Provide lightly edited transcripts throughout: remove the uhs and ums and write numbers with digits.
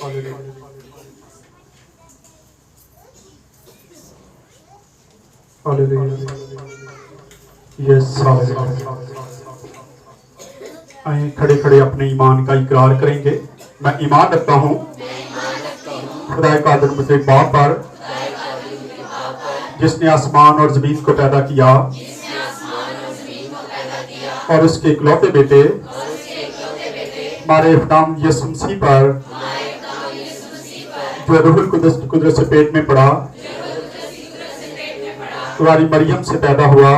खड़े खड़े अपने ईमान का इकरार करेंगे। मैं ईमान रखता हूँ खुदा कादिर मुझे बाप पर, जिसने आसमान और जमीन को पैदा किया और उसके इकलौते बेटे हमारे इफ्ताम यीशु मसीह पर, जो रूहुल कुदस की कुदरत से पेट में पड़ा, कुंवारी मरियम से पैदा हुआ,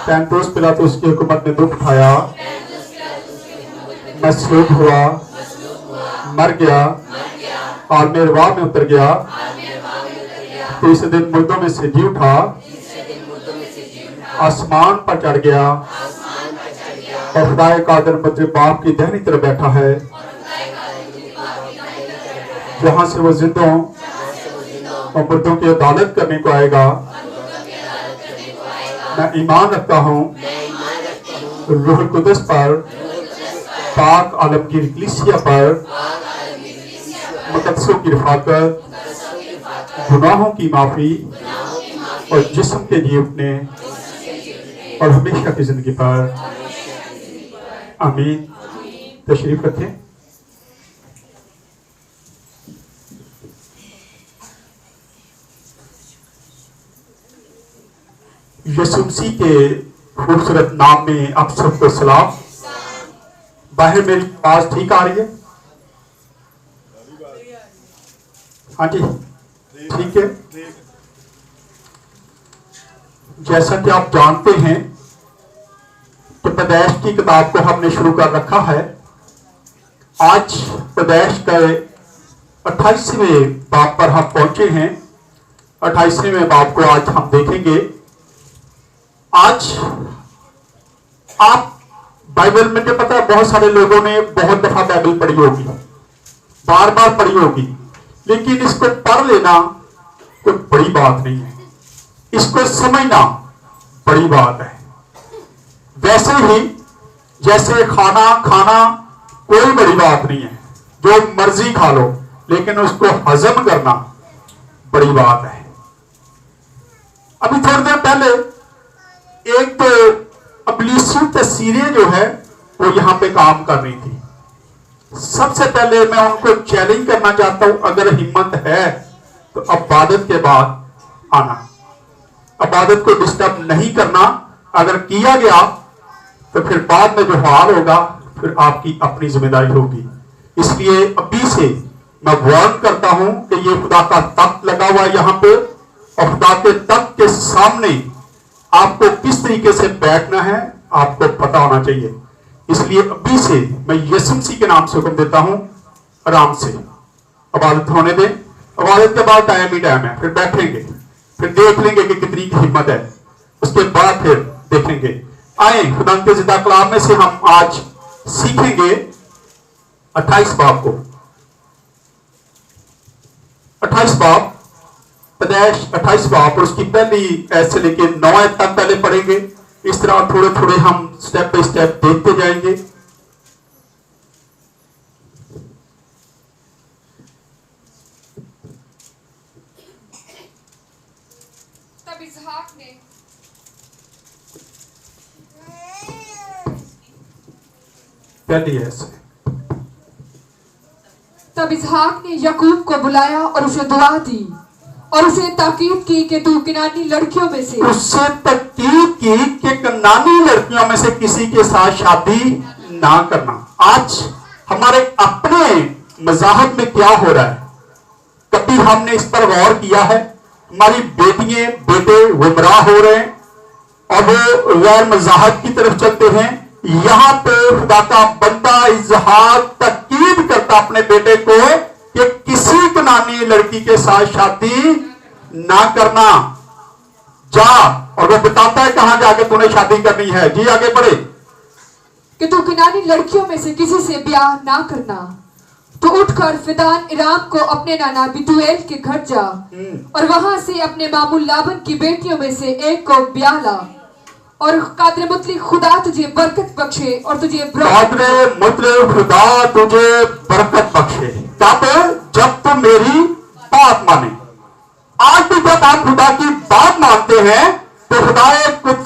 पैंतोस पिलातुस की हुकूमत में दुख उठाया, मसलूब हुआ, मर गया, आलमे अरवाह में उतर गया, तीसरे दिन मुर्दों में से जी उठा, आसमान पर चढ़ गया और खुदाए कादिर मुझे बाप की दाहिनी तरफ बैठा है, जहां से वो जिंदों और मुर्दों की अदालत करने को आएगा। मैं ईमान रखता हूँ रूहुल कुदस पर, पाक आलमगीर कलीसिया पर, मुकद्दसों की रफ़ाकत, गुनाहों की माफी और जिस्म के जी उठने और हमेशा की जिंदगी पर। आमीन। तशरीफ रखें। यीशु मसीह के खूबसूरत नाम में आप सबको सलाम। बाहर मेरी आवाज ठीक आ रही है? हाँ जी, ठीक है। जैसा कि आप जानते हैं कि पैदाइश की किताब को हमने शुरू कर रखा है। आज पैदाइश के 28वें बाब पर हम पहुंचे हैं। 28वें बाब को आज हम देखेंगे। आज आप बाइबल में, जो पता है बहुत सारे लोगों ने बहुत दफा बाइबल पढ़ी होगी, बार बार पढ़ी होगी, लेकिन इसको पढ़ लेना कोई बड़ी बात नहीं है, इसको समझना बड़ी बात है। वैसे ही जैसे खाना खाना कोई बड़ी बात नहीं है, जो मर्जी खा लो, लेकिन उसको हजम करना बड़ी बात है। अभी थोड़ी देर पहले एक तो अबलीसी तस्वीरें जो है वो यहां पे काम कर रही थी। सबसे पहले मैं उनको चैलेंज करना चाहता हूं, अगर हिम्मत है तो इबादत के बाद आना, इबादत को डिस्टर्ब नहीं करना। अगर किया गया तो फिर बाद में जो हाल होगा फिर आपकी अपनी जिम्मेदारी होगी। इसलिए अभी से मैं वार्न करता हूं कि ये खुदा का तख्त लगा हुआ है यहां पे, और खुदा के तख्त के सामने आपको किस तरीके से बैठना है आपको पता होना चाहिए। इसलिए अभी से मैं यीशु मसीह के नाम से हुक्म देता हूं, आराम से इबादत होने दें। इबादत के बाद टाइम ही टाइम है, फिर बैठेंगे, फिर देख लेंगे कि कितनी की हिम्मत है, उसके बाद फिर देखेंगे। आए खुदा के जिंदा कलाम में से हम आज सीखेंगे 28 बाब को। 28 बाब, पैदाइश 28 बाब, और उसकी पहली ऐसे लेके 9 आयत तक पहले पढ़ेंगे। इस तरह थोड़े थोड़े हम स्टेप बाय स्टेप देखते जाएंगे। तब इसहाक ने पहली ऐसे तब इसहाक ने याकूब को बुलाया और उसे दुआ दी और उसे ताकीद की कि तू कनानी लड़कियों में से उससे ताकीद की कि कनानी लड़कियों में से किसी के साथ शादी ना करना। आज हमारे अपने मज़ाहब में क्या हो रहा है, कभी हमने इस पर गौर किया है? हमारी बेटियां बेटे गुमराह हो रहे हैं और वो गैर मज़ाहब की तरफ चलते हैं। यहां पे खुदा का बंदा इजहार ताकीद करता अपने बेटे को कि किसी कनानी लड़की के साथ शादी ना करना। जा, और वो बताता है कहां जाके तूने शादी करनी है। जी आगे बढ़े। कि तू कनानी लड़कियों में से किसी से ब्याह ना करना, तो उठकर फिदान इराम को अपने नाना बितुएल के घर जा और वहां से अपने मामू लाबन की बेटियों में से एक को ब्याह ला और कादर मुतलिक खुदा तुझे बरकत बख्शे और तुझे कादरे मुतलिक खुदा तुझे बरकत बख्शे। तब जब तुम मेरी बात माने। आज भी जब हम खुदा की बात मानते हैं तो खुदा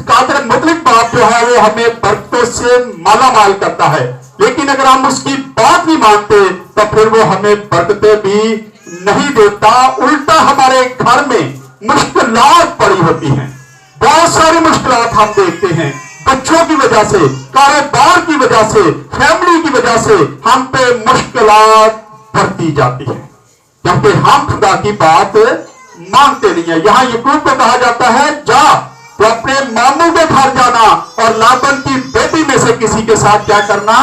कादर मुतलिक बात जो है वो हमें बरकतों से माला माल करता है। लेकिन अगर हम उसकी बात नहीं मानते तो फिर वो हमें बरकतें भी नहीं देता, उल्टा हमारे घर में मुश्किलात पड़ी होती हैं। बहुत सारी मुश्किलात हम देखते हैं, बच्चों की वजह से, कारोबार की वजह से, फैमिली की वजह से हम पे मुश्किलात बढ़ती जाती है क्योंकि हम खुदा की बात मानते नहीं है। यहां याकूब को कहा जाता है जा तो अपने मामू के घर जाना और लाबन की बेटी में से किसी के साथ क्या करना,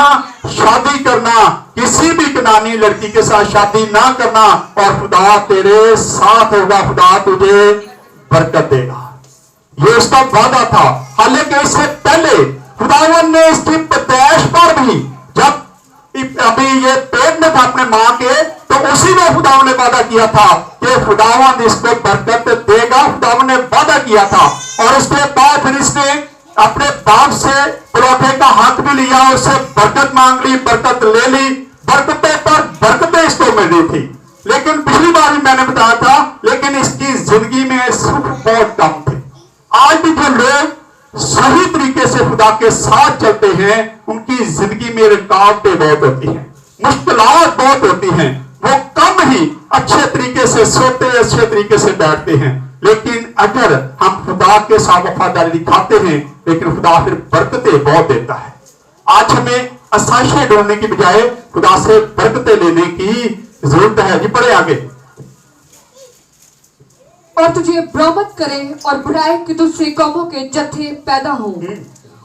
शादी करना, किसी भी कनानी लड़की के साथ शादी ना करना और खुदा तेरे साथ होगा, खुदा तुझे बरकत देगा। ये उसका वादा था। हालांकि इससे पहले खुदावन ने इसकी पैदाइश पर भी, जब अभी ये पेट में था अपने मां के, तो उसी में खुदावन ने वादा किया था कि खुदावन इसको बरकत देगा। खुदावन ने वादा किया था और उसके बाद फिर इसने अपने बाप से परोठे का हाथ भी लिया, उससे बरकत मांग ली, बरकत ले ली, बरकतें पर बरकतें इसको मिल रही थी। लेकिन पिछली बार भी मैंने बताया था, लेकिन इसकी जिंदगी में सुख बहुत कम थे। आज भी जो लोग सही तरीके से खुदा के साथ चलते हैं उनकी जिंदगी में रुकावटें बहुत होती हैं, मुश्किलात बहुत होती हैं। वो कम ही अच्छे तरीके से सोते, अच्छे तरीके से बैठते हैं। लेकिन अगर हम खुदा के साथ वफादारी दिखाते हैं, लेकिन खुदा फिर बरकतें बहुत देता है। आज हमें आसाइशें ढूंढने की बजाय खुदा से बरकतें लेने की जरूरत है। जी पढ़े आगे। और तुझे बरामद करे और बढ़ाए कि तुझसे कौमों के जत्थे पैदा हों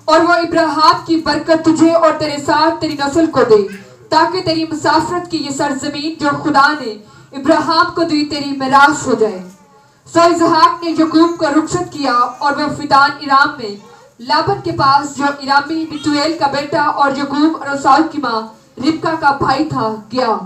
और वो इब्राहिम की बरकत तुझे और तेरे साथ तेरी नस्ल को दे, ताकि तेरी मुसाफरत की ये सरजमीन जो खुदा ने इब्राहिम को दी तेरी मिरास हो जाए। सो इसहाक ने याकूब को रुखसत किया और वह फिदान इराम में लाबन के पास, जो इरामी बितूएल का बेटा और याकूब और एसाव की मां रिबका का भाई था, गया।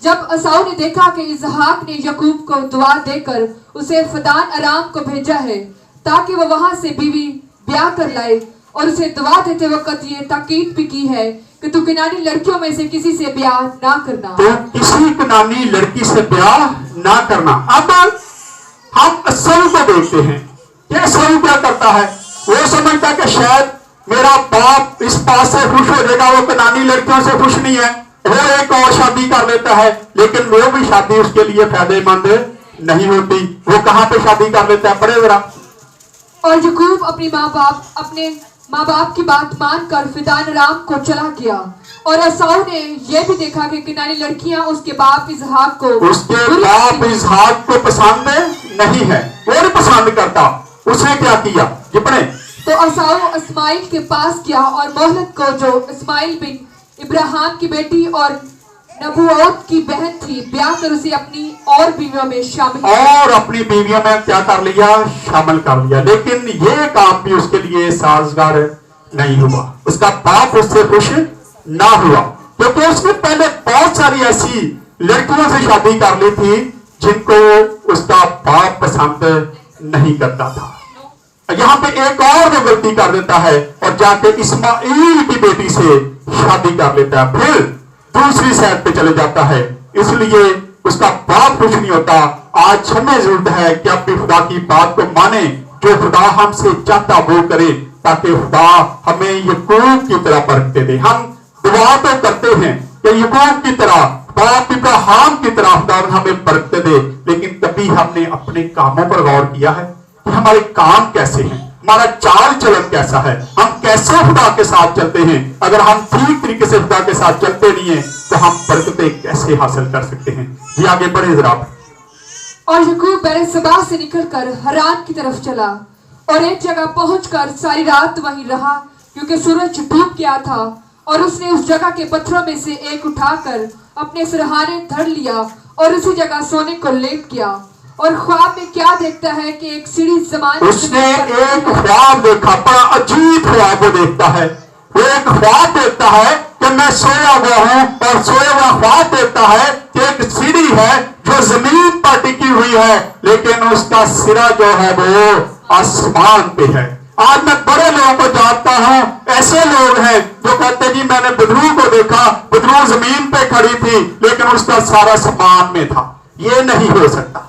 जब एसाव ने देखा कि इसहाक ने याकूब को दुआ देकर उसे फिदान अराम को भेजा है ताकि वह वहां से बीवी ब्याह कर लाए, और उसे दुआ देते वक्त ये ताकीद भी की है कि तू कनानी लड़कियों में से किसी से ब्याह ना करना। तो किसी कनानी लड़की से ब्याह ना करना। अब हम एसाव को देखते हैं कि एसाव क्या करता है। वो समझता कि शायद मेरा बाप इस बात से खुश हो जाएगा, वो कनानी लड़कियों से खुश नहीं है, वो एक और शादी कर लेता है। लेकिन वो भी शादी उसके लिए फायदेमंद नहीं होती। वो कहां पे शादी कर लेता है, पढ़े जरा। और याकूब अपने माँ बाप की बात मानकर फिदान अराम को चला गया। और एसाव ने यह भी देखा कि कनानी लड़कियां उसके बाप इसहाक को पसंद नहीं है, वो नहीं पसंद करता। उसने क्या किया, ये पढ़े। तो एसाव इस्माइल के पास गया और मोहलत को, जो इस्माइल बिन इब्राहिम की बेटी और नबूवत की बहन थी, ब्याह कर उसे अपनी और बीवियों में क्या कर लिया, शामिल कर लिया। लेकिन ये काम भी उसके लिए साजगार नहीं हुआ। उसका बाप उससे खुश ना हुआ क्योंकि उसने पहले बहुत सारी ऐसी लड़कियों से शादी कर ली थी जिनको उसका बाप पसंद नहीं करता था। यहाँ पे एक और वो गलती कर देता है और जाके इस्माइल की बेटी से शादी कर लेता है, फिर दूसरी साइड पे चले जाता है। इसलिए उसका बाप कुछ नहीं होता। आज हमें जरूरत है कि अपनी खुदा की बात को माने, जो खुदा हमसे चाहता वो करे, ताकि खुदा हमें याकूब की तरह बरकतें दे। हम दुआ तो करते हैं कि याकूब की तरह, बाप इब्राहिम की तरह खुदा हमें बरकतें दे, लेकिन कभी हमने अपने कामों पर गौर किया है कि हमारे काम कैसे हैं, हमारा चाल चलन कैसा है, हम कैसे खुदा के साथ चलते हैं। अगर हम ठीक तरीके से खुदा के साथ चलते नहीं है तो हम बरकतें कैसे हासिल कर सकते हैं। जी आगे बढ़े जरा। और याकूब बेरशेबा से निकलकर हरान की तरफ चला और एक जगह पहुंचकर सारी रात वहीं रहा, क्योंकि सूरज डूब गया था। और उसने उस जगह के पत्थरों में से एक उठाकर अपने सिरहाने धर लिया और उसी जगह सोने को लेट गया। और ख्वाब में क्या देखता है कि एक सीढ़ी जमान, उसने एक ख्वाब देखा, बड़ा अजीब ख्वाब देखता है। वो एक ख्वाब देखता है कि मैं सोया हुआ हूं और सोया हुआ ख्वाब देखता है कि एक सीढ़ी है जो जमीन पर टिकी हुई है, लेकिन उसका सिरा जो है वो आसमान पे है। आज मैं बड़े लोगों को जानता हूं, ऐसे लोग हैं जो कहते हैं जी मैंने बदरू को देखा, बदरू जमीन पे खड़ी थी लेकिन उसका सारा सामान में था। ये नहीं हो सकता।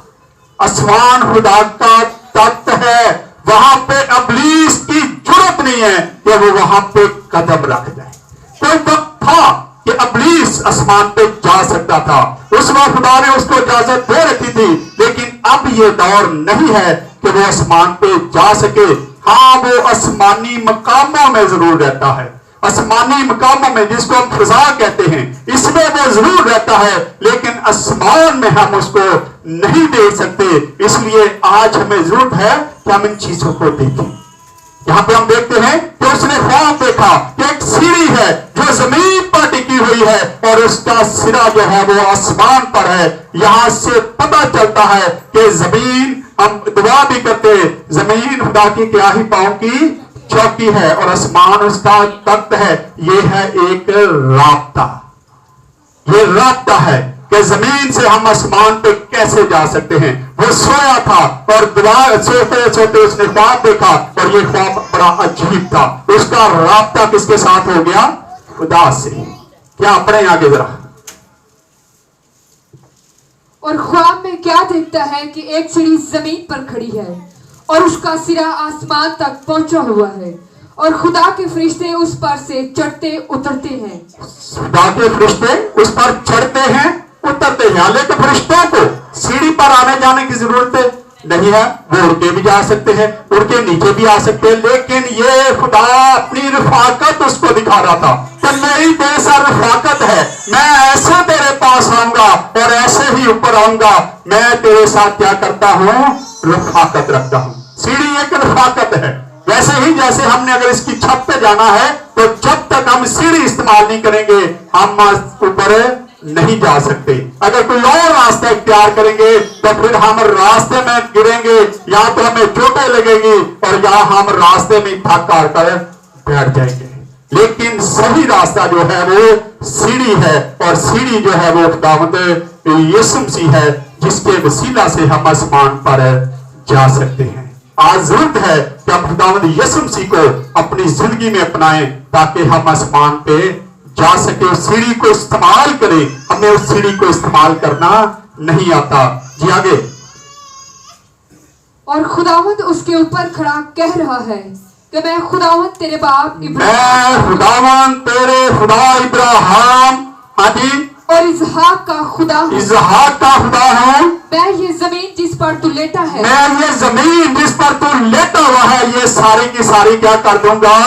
आसमान खुदा का तख्त है, वहां पे इब्लीस की जरूरत नहीं है कि वो वहां पे कदम रख जाए। कोई वक्त था कि इब्लीस आसमान पे जा सकता था, उस वक्त खुदा ने उसको इजाजत दे रखी थी, लेकिन अब ये दौर नहीं है कि वो आसमान पे जा सके। हाँ, वो आसमानी मकामों में जरूर रहता है, आसमानी मकामों में जिसको हम फिजा कहते हैं, इसमें वो जरूर रहता है, लेकिन आसमान में हम उसको नहीं देख सकते। इसलिए आज हमें जरूरत है कि हम इन चीजों को देखें। यहां पे हम देखते हैं कि उसने ख्वाब देखा कि एक सीढ़ी है जो जमीन पर टिकी हुई है और उसका सिरा जो है वो आसमान पर है। यहां से पता चलता है कि जमीन, हम दुआ भी करते हैं, जमीन खुदा की क्या ही पांव की चौकी है और आसमान उसका तख्त है। ये है एक राब्ता, ये राब्ता है कि जमीन से हम आसमान पे कैसे जा सकते हैं। वो सोया था और दुआ सोते सोते उसने ख्वाब देखा और ये ख्वाब बड़ा अजीब था। उसका राब्ता किसके साथ हो गया? खुदा से। क्या पढ़े आगे जरा। और ख्वाब में क्या देखता है कि एक सीढ़ी जमीन पर खड़ी है और उसका सिरा आसमान तक पहुंचा हुआ है और खुदा के फरिश्ते उस पर से चढ़ते उतरते हैं। खुदा के फरिश्ते उस पर चढ़ते हैं उतरते हैं। हालांकि फरिश्तों को सीढ़ी पर आने जाने की जरूरत नहीं है, वो उड़ के भी जा सकते हैं, उड़ के नीचे भी आ सकते हैं, लेकिन ये खुदा अपनी रफाकत उसको दिखा रहा था कि मेरी बेसर रफाकत है, मैं ऐसे तेरे पास आऊंगा और ऐसे ही ऊपर आऊंगा। मैं तेरे साथ क्या करता हूं? रफाकत रखता हूं। सीढ़ी एक रफाकत है। वैसे ही जैसे हमने अगर इसकी छत पे जाना है तो जब तक हम सीढ़ी इस्तेमाल नहीं करेंगे हम ऊपर नहीं जा सकते। अगर कोई और रास्ता इख्तियार करेंगे तो फिर हम रास्ते में गिरेंगे, या तो हमें चोटें लगेगी और या हम रास्ते में थक हार कर बैठ जाएंगे। लेकिन सही रास्ता जो है वो सीढ़ी है और सीढ़ी जो है वो खुदावंद यीशु मसीह है, जिसके वसीला से हम आसमान पर जा सकते हैं। आज जरूरत है कि हम खुदावंद यीशु मसीह को अपनी जिंदगी में अपनाएं ताकि हम आसमान पे जा सके, उस सीढ़ी को इस्तेमाल करें। हमें उस सीढ़ी को इस्तेमाल करना नहीं आता। जी आगे। और खुदावंद उसके ऊपर खड़ा कह रहा है कि मैं खुदावंद तेरे बाप मैं खुदावंद तेरे खुदा इब्राहिम आदि और इसहाक का खुदा हूं। इसहाक का खुदा हूं। मैं ये जमीन जिस पर तू लेटा है, मैं ये जमीन जिस पर तू लेटा हुआ है, ये सारी की सारी क्या कर दूंगा?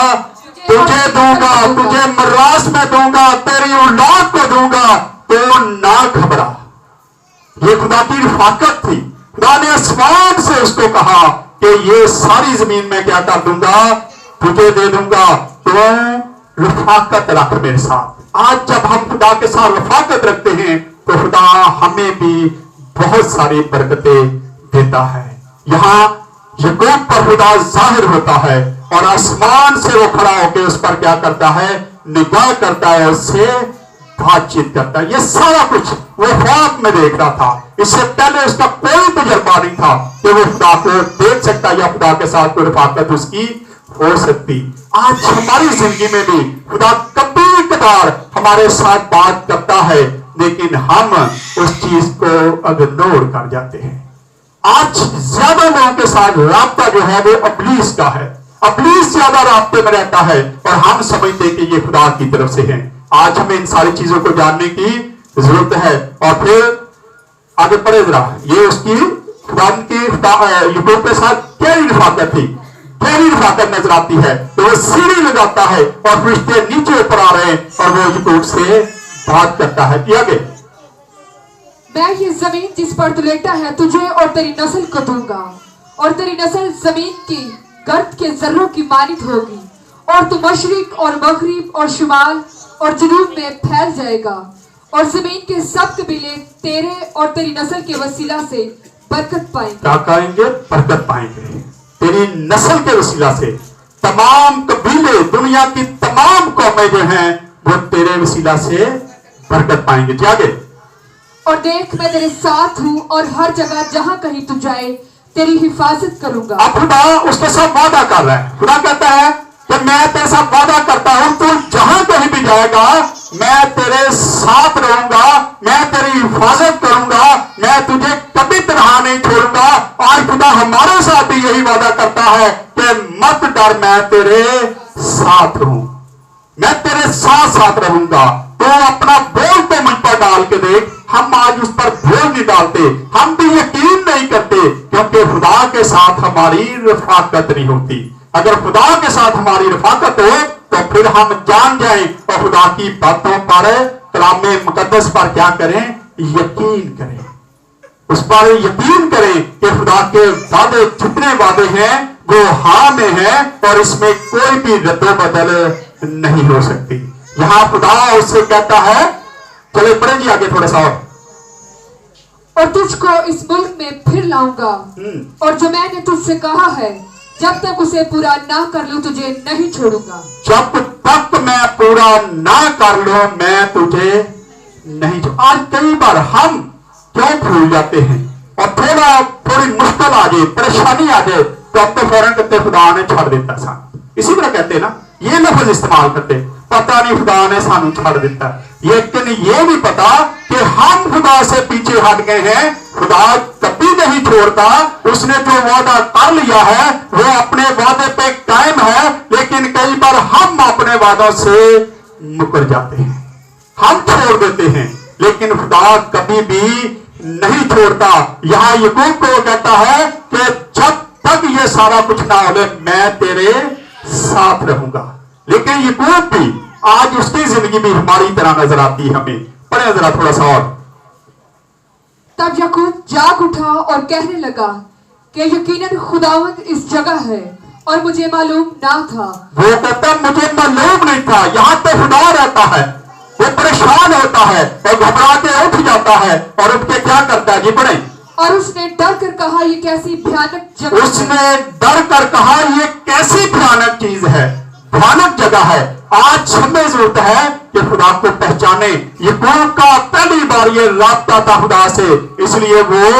तुझे दूंगा, तुझे मर्रास में दूंगा, तेरी औलाद को दूंगा, तो ना घबरा। ये खुदा की रफाकत थी। खुदा ने आसमान से उसको कहा कि ये सारी जमीन में क्या कर दूंगा? तुझे दे दूंगा, तो रफाकत रख मेरे साथ। आज जब हम खुदा के साथ रफाकत रखते हैं तो खुदा हमें भी बहुत सारी बरकतें देता है। यहाँ याकूब पर खुदा जाहिर होता है और आसमान से वो खड़ा होकर उस पर क्या करता है? निगाह करता है, उससे बातचीत करता है। ये सारा कुछ वो ख्वाब में देख रहा था। इससे पहले उसका कोई तजुर्बा नहीं था कि वो खुदा को देख सकता या खुदा के साथ कोई रफाकत उसकी हो सकती। आज हमारी जिंदगी में भी खुदा कभी कभार हमारे साथ बात करता है, लेकिन हम उस चीज को इग्नोर कर जाते हैं। आज ज्यादा लोगों के साथ राब्ता जो है वो इब्लीस का है। इब्लीस ज्यादा राब्ते में रहता है और हम समझते कि ये खुदा की तरफ से है। आज हमें इन सारी चीजों को जानने की जरूरत है। और फिर आगे पढ़े जरा। ये उसकी खुदा की याकूब के साथ गहरी रफाकत थी, गहरी रफाकत नजर आती है। तो वो सीढ़ी लगाता है और फरिश्ते नीचे ऊपर आ रहे हैं और वो याकूब से बात करता है। आगे। मैं ये जमीन जिस पर तू लेटा है तुझे और तेरी नस्ल को दूंगा और तेरी नस्ल जमीन की गर्द के जर्रों की मानित होगी और तू मशरिक और मगरिब और शुमाल और जुनूब में फैल जाएगा और जमीन के सब कबीले तेरे और तेरी नस्ल के वसीला से बरकत पाएंगे। क्या कहेंगे? बरकत पाएंगे। तेरी नस्ल के वसीला से तमाम कबीले, दुनिया की तमाम कौमें जो हैं वो तेरे वसीला से बरकत पाएंगे। जी आगे। और देख मैं तेरे साथ हूं और हर जगह जहां कहीं तू जाए तेरी हिफाजत करूंगा। अब खुदा उसके साथ वादा कर रहा है। खुदा कहता है कि मैं तेरे साथ वादा करता हूं, तू जहां कहीं भी जाएगा मैं तेरे साथ रहूंगा, मैं तेरी हिफाजत करूंगा, मैं तुझे कभी तनहा नहीं छोड़ूंगा। आज खुदा हमारे साथ भी यही वादा करता है कि मत डर, मैं तेरे साथ हूं, मैं तेरे साथ साथ रहूंगा। तो अपना बोझ तो मुझ पर डाल के देख। हम आज उस पर बोझ नहीं डालते, हम भी यकीन नहीं करते, क्योंकि खुदा के साथ हमारी रफाकत नहीं होती। अगर खुदा के साथ हमारी रफाकत हो तो फिर हम जान जाएं और खुदा की बातों पर, कलाम मुकद्दस पर क्या करें? यकीन करें, उस पर यकीन करें कि खुदा के वादे जितने वादे हैं वो हाँ में है और इसमें कोई भी रद्दोबदल नहीं हो सकती। यहां खुदा उससे कहता है, चले पढ़े जी आगे थोड़ा सा और तुझको इस मुल्क में फिर लाऊंगा, और जो मैंने तुझसे कहा है जब तक उसे पूरा ना कर लूं तुझे नहीं छोड़ूंगा। जब तक मैं पूरा ना कर लूं मैं तुझे नहीं आज कई बार हम क्यों भूल जाते हैं और थोड़ी मुश्किल आ जाए, परेशानी आ जाए तो अब तो फौरन कहते खुदा ने छोड़ देता सा। इसी तरह कहते ना, ये लफ्ज इस्तेमाल करते, पता नहीं खुदा ने सानू छोड़ देता, लेकिन ये नहीं पता कि हम खुदा से पीछे हट गए हैं। खुदा कभी नहीं छोड़ता, उसने जो वादा कर लिया है वो अपने वादे पे कायम है, लेकिन कई बार हम अपने वादों से मुकर जाते हैं, हम छोड़ देते हैं, लेकिन खुदा कभी भी नहीं छोड़ता। यहां याकूब को कहता है कि जब तक ये सारा कुछ ना हो मैं तेरे साथ रहूंगा। लेकिन याकूब भी आज उसकी जिंदगी भी हमारी तरह नजर आती है हमें। पढ़े जरा थोड़ा सा और। तब याकूब जाग उठा और कहने लगा कि यकीनन खुदावंद इस जगह है और मुझे मालूम ना था। वो कहता मुझे मालूम नहीं था यहाँ पे खुदा रहता है। वो परेशान होता है और घबरा के उठ जाता है और उठ के क्या करता है जी? पढ़े। और उसने डर कर कहा ये कैसी भयानक जगह, उसने डर कर कहा ये कैसी भयानक चीज है, भयानक जगह है। आज हमें जरूरत है कि खुदा को पहचाने। याकूब का पहली बार ये राब्ता था खुदा से, इसलिए वो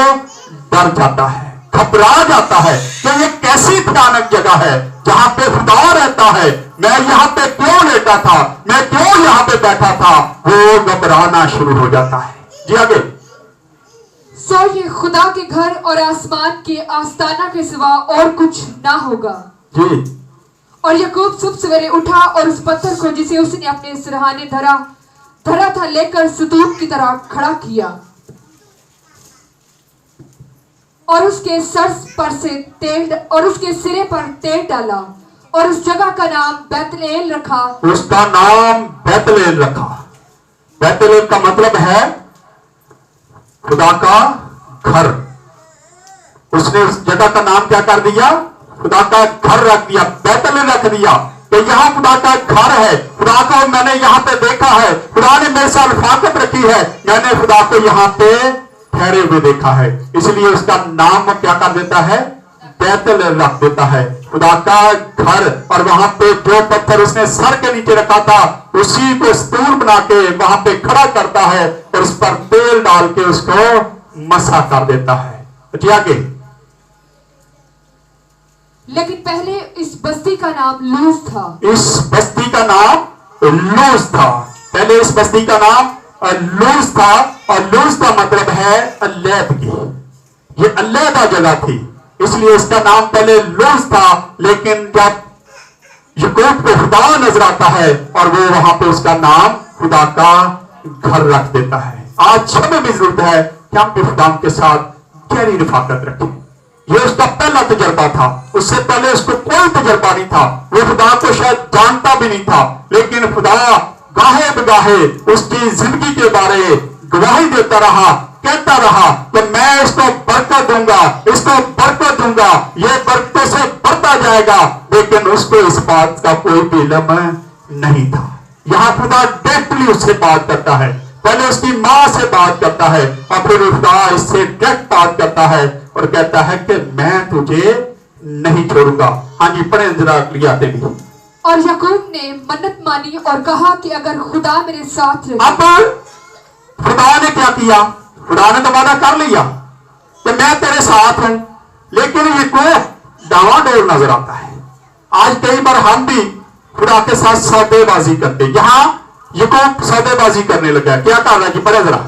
डर जाता है, घबरा जाता है कि ये कैसी भयानक जगह है जहां पे खुदा रहता है। मैं यहाँ पे क्यों लेटा था, मैं क्यों यहाँ पे बैठा था? वो घबराना शुरू हो जाता है। जी आगे। सो ये खुदा के घर और आसमान के आस्ताना के सिवा और कुछ ना होगा। जी। और याकूब सुबह सवेरे उठा और उस पत्थर को जिसे उसने अपने सिरहाने धरा था लेकर स्तूप की तरह खड़ा किया और उसके सर पर से तेल और उसके सिरे पर तेल डाला और उस जगह का नाम बैतलेल रखा। उसका नाम बैतलेल रखा। बैतलेल का मतलब है खुदा का घर। उसने उस जगह का नाम क्या कर दिया? खुदा का घर रख दिया, बैतलेल रख दिया। तो यहाँ खुदा का घर है, खुदा को मैंने यहाँ पे देखा है, खुदा ने मेरे साथ रफाकत रखी है, मैंने खुदा को यहाँ पे ठहरे हुए देखा है, इसलिए उसका नाम क्या कर देता है? बैतलेल रख देता है, खुदा का घर। और वहां पे जो पत्थर उसने सर के नीचे रखा था उसी को स्तूल बना के वहां पे खड़ा करता है और उस पर तेल डाल के उसको मसा कर देता है। जी आगे। लेकिन पहले इस बस्ती का नाम लूज था। इस बस्ती का नाम लूज था। पहले इस बस्ती का नाम लूज था और लूज का मतलब है अलहदगी। ये अलहदा जगह थी, इसलिए इसका नाम पहले लूज था। लेकिन जब याकूब को खुदा नजर आता है और वो वहां पे उसका नाम खुदा का घर रख देता है। आज हमें भी जरूरत है कि हम खुदा के साथ गहरी रफाकत रखें। ये उसका पहला तजर्बा था, उससे पहले उसको कोई तजर्बा नहीं था, वो खुदा को शायद जानता भी नहीं था। लेकिन खुदा गाहे बगाहे उसकी जिंदगी के बारे गवाही देता रहा, कहता रहा कि मैं इसको बरकत दूंगा, इसको बरकत दूंगा, ये बरकतों से बढ़ता जाएगा। लेकिन उसको इस बात का कोई भी इल्म नहीं था। यहां खुदा डायरेक्टली उससे बात करता है, पहले उसकी मां से बात करता है और फिर खुदा इससे डायरेक्ट बात करता है और कहता है कि मैं तुझे नहीं छोड़ूंगा। हाँ जी पढ़े जरा लियाते भी। और याकूब ने मन्नत मानी और कहा कि अगर खुदा मेरे साथ रहे। अब खुदा ने क्या किया? खुदा ने तो वादा कर लिया कि मैं तेरे साथ हूं, लेकिन याकूब डावाडोल नजर आता है। आज कई बार हम भी खुदा के साथ सौदेबाजी करते हैं। यहां याकूब सौदेबाजी करने लगा। क्या कर रहा है कि पढ़े जरा,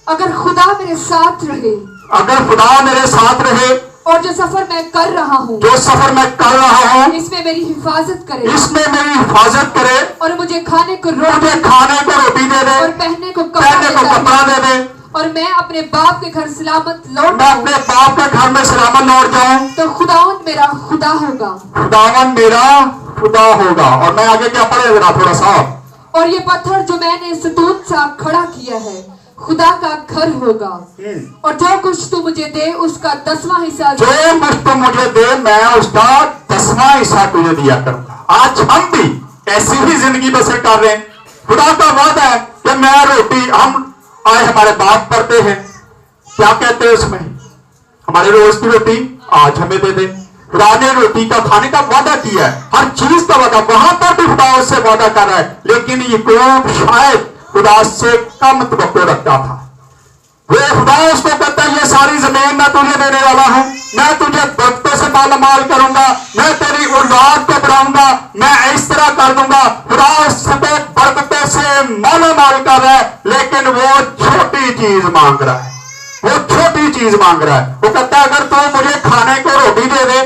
अगर खुदा मेरे साथ रहे, अगर खुदा मेरे साथ रहे और जो सफर मैं कर रहा हूँ, जो सफर मैं कर रहा हूँ इसमें मेरी हिफाजत करे, इसमें मेरी हिफाजत करे, और मुझे खाने को मुझे रोटी खाने को रोटी दे दे, और पहनने को पहनने को कपड़ा दे दे, और मैं अपने बाप के घर सलामत लौट मैं अपने बाप के घर में सलामत लौट जाऊं, तो खुदावन मेरा खुदा होगा। खुदावन मेरा खुदा होगा। और मैं आगे क्या पढ़े जरा थोड़ा सा, और ये पत्थर जो मैंने सतून सा खड़ा किया है खुदा का घर होगा, और जो कुछ तू मुझे दे उसका 10वां हिस्सा, जो कुछ तू मुझे दे मैं उसका 10वां हिस्सा तुझे दिया करूंगा। आज हम भी ऐसी ही जिंदगी बसर कर रहे हैं। खुदा का वादा है कि मैं रोटी, हम आए हमारे बाप पढ़ते हैं, क्या कहते हैं उसमें, हमारे रोज की रोटी आज हमें दे दे। खुदा ने रोटी का खाने का वादा किया है, हर चीज का वादा, वहां पर भी खुदा उससे वादा कर रहा है। लेकिन याकूब शायद खुदा से कम तवक्को रखता था। वो खुदा उसको कहता है ये सारी जमीन मैं तुझे देने वाला हूं, मैं तुझे बरकतों से मालामाल करूंगा, मैं तेरी औलाद को बढ़ाऊंगा, मैं इस तरह कर दूंगा। खुदा उसको बरकतों से मालामाल कर रहा है, लेकिन वो छोटी चीज मांग रहा है, वो छोटी चीज मांग रहा है। वो कहता है अगर तू मुझे खाने को रोटी दे दे,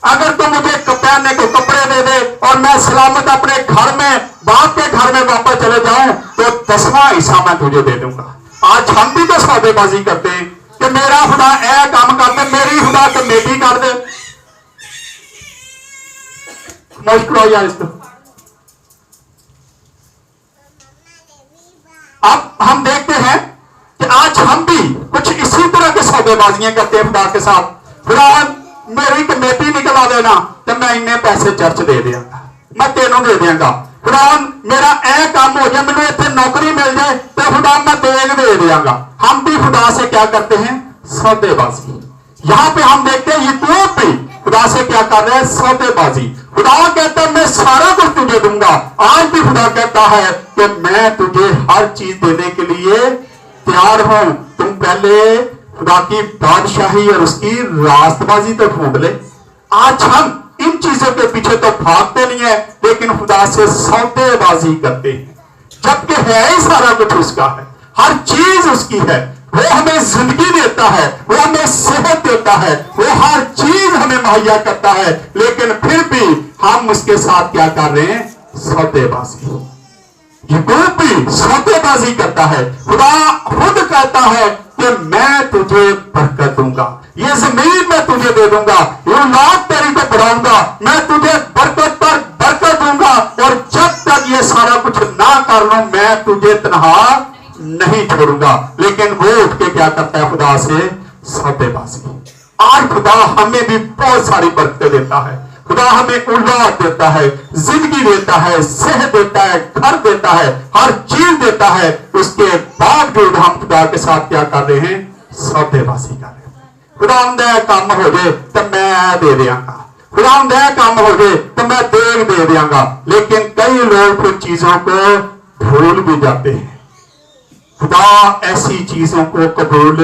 अगर तू मुझे पहनने को कपड़े दे दे, और मैं सलामत अपने घर में बाप के घर में वापस चले जाऊं, तो 10वां हिस्सा मैं तुझे दे दूंगा। आज हम भी तो सौदेबाजी करते हैं कि मेरा खुदा ऐ काम कर दे, मेरी खुदा कमेटी कर दे। मुश्किल हो यार इसको। अब हम देखते हैं कि आज हम भी कुछ इसी तरह के सौदेबाजियां करते हैं खुदा के साथ। खुदा मेरी कमेटी निकला देना तो मैं इन्ने पैसे चर्च दे देंगा, मैं तेनों दे देंगा। खुदा मेरा ऐ काम हो जाए, मैंने इतने नौकरी मिल जाए तो खुदा मैं देग दे देंगा। हम भी खुदा से क्या करते हैं, सौदेबाजी। यहां पे हम देखते हैं याकूब भी खुदा से क्या कर रहे हैं, सौदेबाजी। खुदा कहता है मैं सारा कुछ तुझे दूंगा। आज भी खुदा कहता है कि मैं तुझे हर चीज देने के लिए तैयार हूं, तुम पहले खुदा की बादशाही और उसकी रास्तबाजी तो ढूंढ ले। आज हम इन चीजों के पीछे तो भागते नहीं है, लेकिन खुदा से सौदेबाजी करते हैं, जबकि है ही सारा कुछ उसका है, हर चीज उसकी है। वो हमें जिंदगी देता है, वो हमें सेहत देता है, वो हर चीज हमें मुहैया करता है, लेकिन फिर भी हम उसके साथ क्या कर रहे हैं, सौदेबाजी। याकूब भी सौदेबाजी करता है। खुदा खुद कहता है कि मैं तुझे बरकत दूंगा, ये जमीन मैं तुझे दे दूंगा, ये औलाद तेरी को बढ़ाऊंगा, मैं तुझे बरकत पर बरकत दूंगा, और जब तक ये सारा कुछ ना कर लूं मैं तुझे तन्हा नहीं छोड़ूंगा। लेकिन वो उठ के क्या करता है, खुदा से सौदेबाजी। आज खुदा हमें भी बहुत सारी बरकतें देता है। खुदा हमें औलाद देता है, जिंदगी देता है, सेहत देता है, घर देता है, हर चीज देता है। उसके बावजूद हम खुदा के साथ क्या कर रहे हैं, सौदेबाजी कर रहे हैं। खुदा दे काम हो जाए तो मैं दे देंगा, खुदा दे काम हो जाए तो मैं देग दे देंगा। लेकिन कई लोग कुछ चीजों को भूल भी जाते हैं। खुदा ऐसी चीजों को कबूल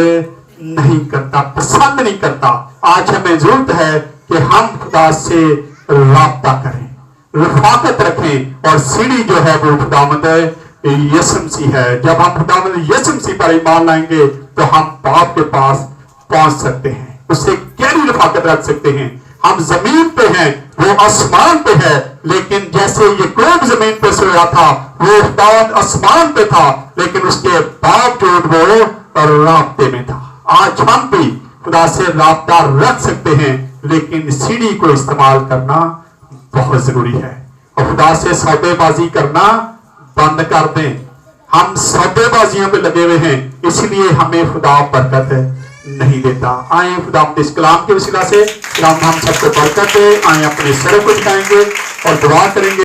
नहीं करता, पसंद नहीं करता। आज हमें जरूरत है कि हम खुदा से राब्ता करें, रफाकत रखें, और सीढ़ी जो है वो खुदावंद यीशु मसीह है। जब हम खुदावंद यीशु मसीह पर ईमान लाएंगे तो हम बाप के पास पहुंच सकते हैं, उससे गहरी रफाकत रख सकते हैं। हम जमीन पे हैं, वो आसमान पे है। लेकिन जैसे याकूब जमीन पे सोया था, वो खुदावंद आसमान पे था, लेकिन उसके बावजूद वो राब्ते में था। आज हम भी खुदा से राब्ता रख सकते हैं, लेकिन सीढ़ी को इस्तेमाल करना बहुत जरूरी है। और खुदा से सौदेबाजी करना बंद कर दें। हम सौदेबाजियों पे लगे हुए हैं, इसलिए हमें खुदा बरकत नहीं देता। आए खुदा इस कलाम के वसीला से हम सबको बरकत दे। आए अपने सरों को झुकाएंगे और दुआ करेंगे।